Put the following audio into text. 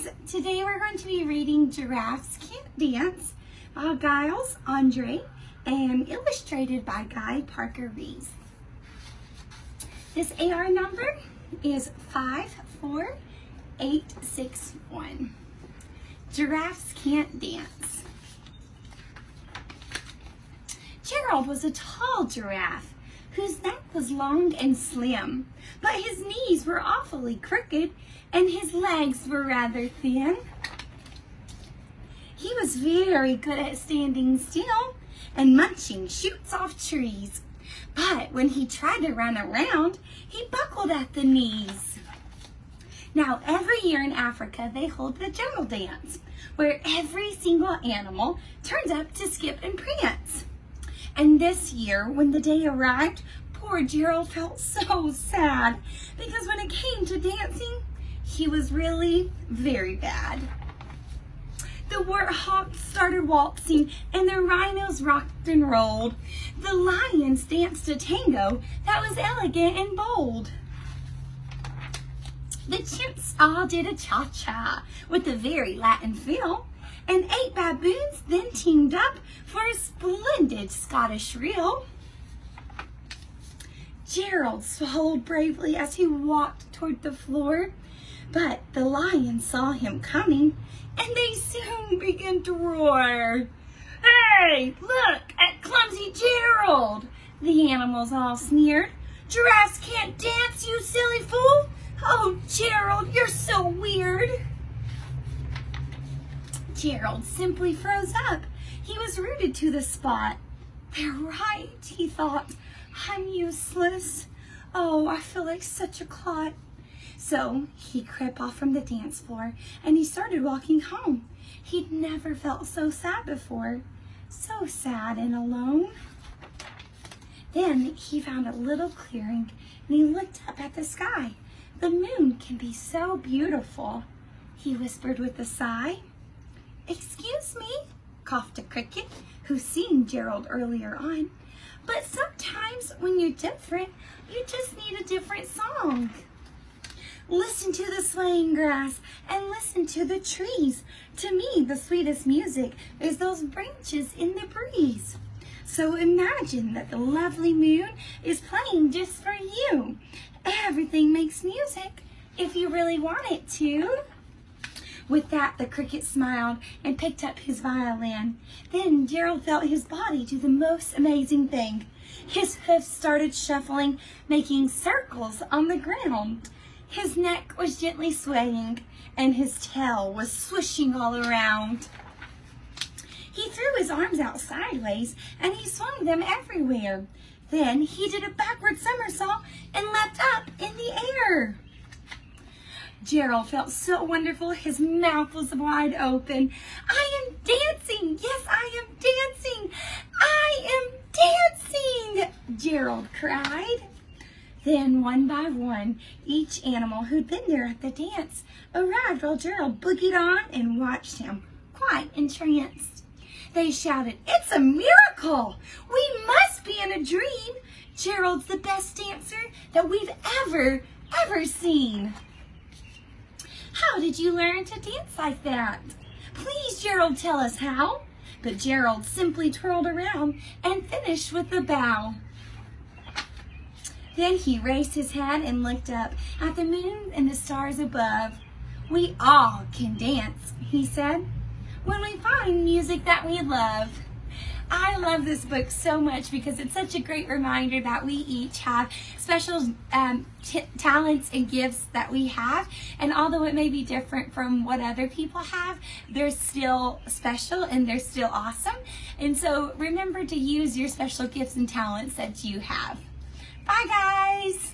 guys, today we're going to be reading Giraffes Can't Dance by Giles, Andraea, and illustrated by Guy Parker Reese. This AR number is 54861. Giraffes Can't Dance. Gerald was a tall giraffe whose neck was long and slim, but his knees were awfully crooked and his legs were rather thin. He was very good at standing still and munching shoots off trees, but when he tried to run around, he buckled at the knees. Now, every year in Africa, they hold the jungle dance, where every single animal turns up to skip and prance. And this year, when the day arrived, poor Gerald felt so sad because when it came to dancing, he was really very bad. The warthogs started waltzing and the rhinos rocked and rolled. The lions danced a tango that was elegant and bold. The chimps all did a cha-cha with a very Latin feel, and 8 baboons then teamed up for a splendid Scottish reel. Gerald swallowed bravely as he walked toward the floor, but the lions saw him coming, and they soon began to roar. "Hey, look at clumsy Gerald!" the animals all sneered. "Giraffes can't dance, you silly fool! Oh, Gerald, you're so weird!" Gerald simply froze up. He was rooted to the spot. "They're right," he thought. "I'm useless. Oh, I feel like such a clot." So he crept off from the dance floor and he started walking home. He'd never felt so sad before. So sad and alone. Then he found a little clearing and he looked up at the sky. "The moon can be so beautiful," he whispered with a sigh. "Excuse me," coughed a cricket who'd seen Gerald earlier on, "but sometimes when you're different, you just need a different song. Listen to the swaying grass and listen to the trees. To me, the sweetest music is those branches in the breeze. So imagine that the lovely moon is playing just for you. Everything makes music if you really want it to." With that, the cricket smiled and picked up his violin. Then Gerald felt his body do the most amazing thing. His hoofs started shuffling, making circles on the ground. His neck was gently swaying, and his tail was swishing all around. He threw his arms out sideways, and he swung them everywhere. Then he did a backward somersault and leapt up in the air. Gerald felt so wonderful, his mouth was wide open. "I am dancing! Yes, I am dancing! I am dancing!" Gerald cried. Then, one by one, each animal who'd been there at the dance arrived while Gerald boogied on and watched him, quite entranced. They shouted, "It's a miracle! We must be in a dream! Gerald's the best dancer that we've ever seen." "How did you learn to dance like that? Please, Gerald, tell us how." But Gerald simply twirled around and finished with a bow. Then he raised his head and looked up at the moon and the stars above. "We all can dance," he said, "when we find music that we love." I love this book so much because it's such a great reminder that we each have special talents and gifts that we have. And although it may be different from what other people have, they're still special and they're still awesome. And so remember to use your special gifts and talents that you have. Bye, guys.